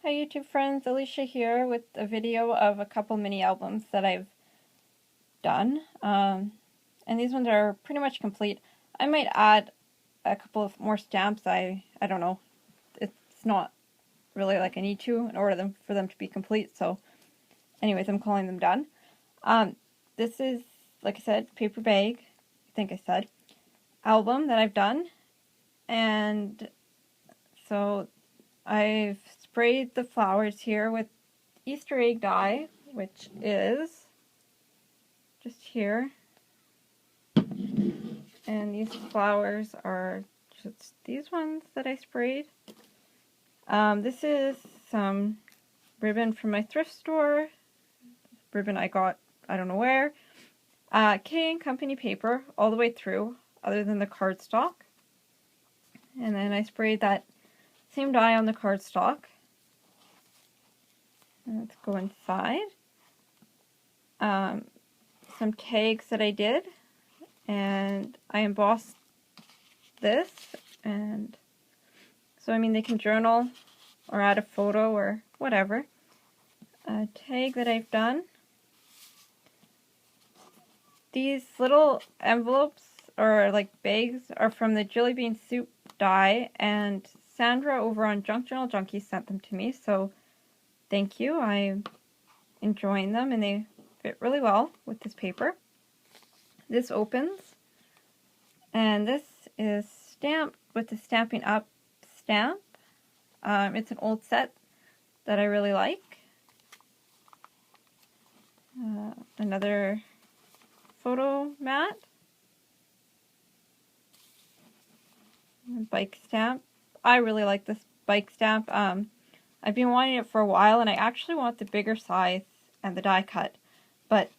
Hi YouTube friends, Alicia here with a video of a couple mini albums that I've done. And these ones are pretty much complete. I might add a couple of more stamps. I don't know. It's not really like I need to in order for them to be complete. So anyways, I'm calling them done. This is, like I said, paper bag, I think I said, album that I've done. And so I've sprayed the flowers here with Easter egg dye, which is just here. And these flowers are just these ones that I sprayed. This is some ribbon from my thrift store. Ribbon I got, I don't know where. K & Company paper all the way through, other than the cardstock. And then I sprayed that same dye on the cardstock. Let's go inside. Some tags that I did, and I embossed this, and so I mean they can journal or add a photo or whatever. A tag that I've done. These little envelopes or like bags are from the Jelly Bean Soup die, and Sandra over on Junk Journal Junkie sent them to me, so thank you. I'm enjoying them and they fit really well with this paper. This opens, and this is stamped with the Stampin' Up stamp. It's an old set that I really like. Another photo mat. Bike stamp. I really like this bike stamp. I've been wanting it for a while, and I actually want the bigger size and the die cut, but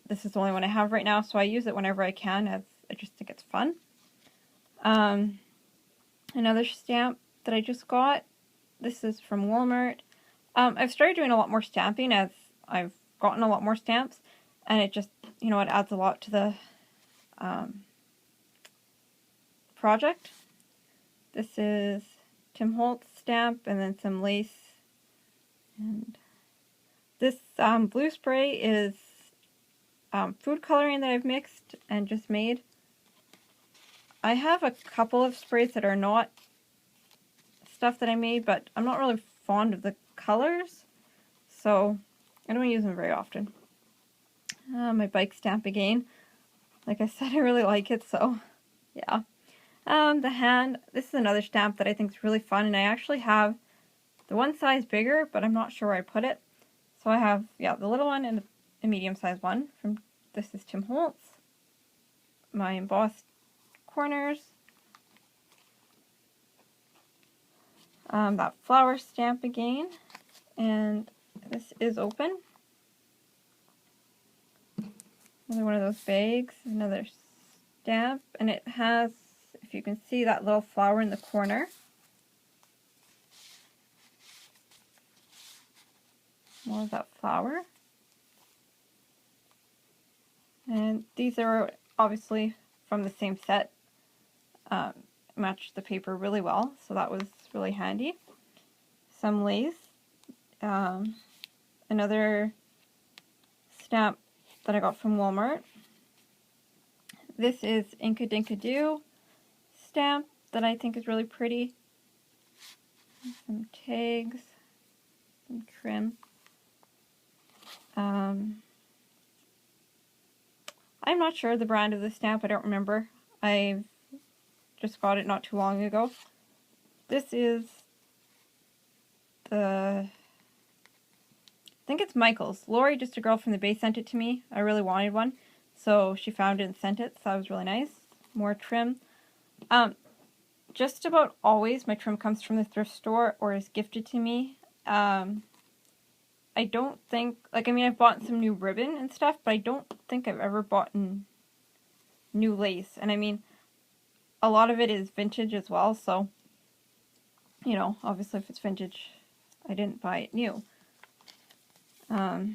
this is the only one I have right now, so I use it whenever I can, as I just think it's fun. Another stamp that I just got. This is from Walmart. I've started doing a lot more stamping as I've gotten a lot more stamps, and it just, it adds a lot to the project. This is Tim Holtz stamp, and then some lace. And this blue spray is food coloring that I've mixed and just made. I have a couple of sprays that are not stuff that I made, but I'm not really fond of the colors, so I don't use them very often. My bike stamp again. Like I said, I really like it, so yeah. The hand, this is another stamp that I think is really fun, and I actually have the one size bigger, but I'm not sure where I put it. So I have, the little one and a medium size one. This is Tim Holtz. My embossed corners. That flower stamp again. And this is open. Another one of those bags. Another stamp. And it has, if you can see, that little flower in the corner. More of that flower. And these are obviously from the same set. Matched the paper really well, so that was really handy. Some lace. Another stamp that I got from Walmart. This is Inka Dinka Doo stamp that I think is really pretty. Some tags, some trim. I'm not sure the brand of the stamp, I don't remember. I've just got it not too long ago. This is I think it's Michael's. Lori, just a girl from the Bay, sent it to me. I really wanted one, so she found it and sent it, so that was really nice. More trim. Just about always my trim comes from the thrift store or is gifted to me. I don't think, I've bought some new ribbon and stuff, but I don't think I've ever bought new lace. And a lot of it is vintage as well, so, obviously if it's vintage, I didn't buy it new. Let's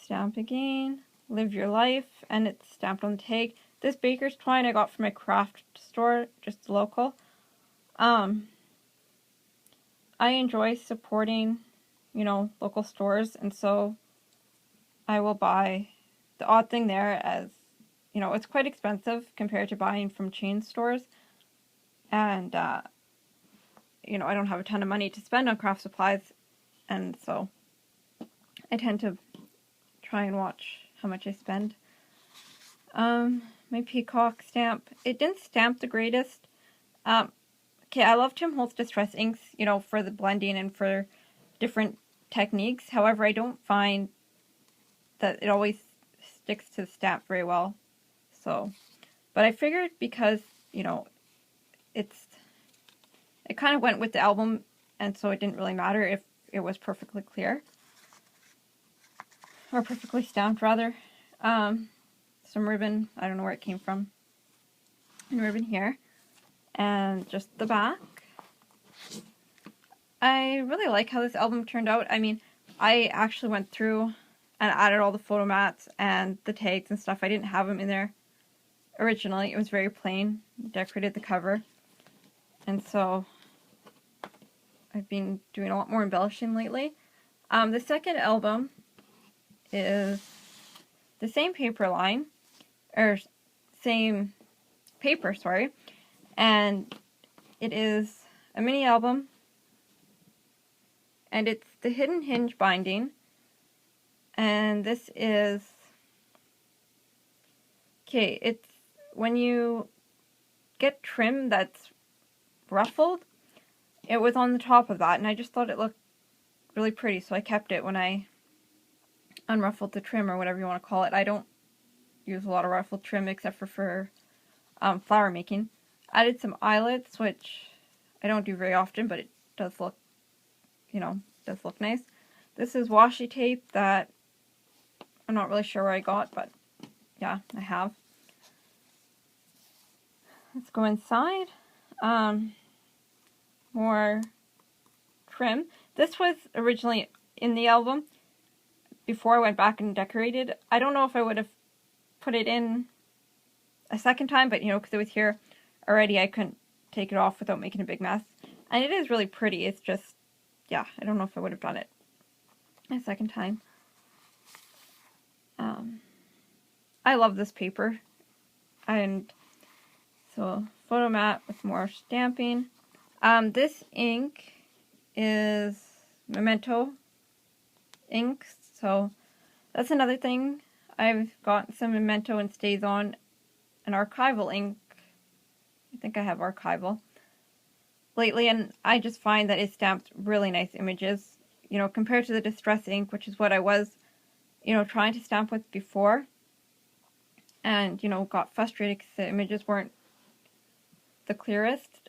stamp again. Live your life, and it's stamped on the tag. This baker's twine I got from my craft store, just local. I enjoy supporting, you know, local stores, and so I will buy the odd thing there, as, you know, it's quite expensive compared to buying from chain stores, and, you know, I don't have a ton of money to spend on craft supplies, and so I tend to try and watch how much I spend. My Peacock stamp, it didn't stamp the greatest. Okay, I love Tim Holtz Distress inks, you know, for the blending and for different techniques. However, I don't find that it always sticks to the stamp very well. So, but I figured because, you know, it kind of went with the album, and so it didn't really matter if it was perfectly clear. Or perfectly stamped, rather. Some ribbon, I don't know where it came from. And ribbon here. And just the back. I really like how this album turned out. I mean, I actually went through and added all the photo mats and the tags and stuff. I didn't have them in there originally. It was very plain. Decorated the cover. And so I've been doing a lot more embellishing lately. The second album is the same paper line, or same paper, sorry, and it is a mini album, and it's the Hidden Hinge binding, and this is, okay, it's when you get trim that's ruffled, it was on the top of that, and I just thought it looked really pretty, so I kept it when I unruffled the trim, or whatever you want to call it. I don't use a lot of ruffled trim except for flower making. Added some eyelets, which I don't do very often, but it does look, you know, does look nice. This is washi tape that I'm not really sure where I got, but yeah, I have. Let's go inside. More trim. This was originally in the album before I went back and decorated. I don't know if I would have put it in a second time, but, you know, because it was here already, I couldn't take it off without making a big mess. And it is really pretty. It's just, yeah, I don't know if I would have done it a second time. I love this paper. And so, photo mat with more stamping. This ink is Memento ink, so that's another thing. I've got some Memento and StazOn and archival ink. I think I have archival lately, and I just find that it stamps really nice images, you know, compared to the Distress ink, which is what I was, you know, trying to stamp with before, and, you know, got frustrated because the images weren't the clearest.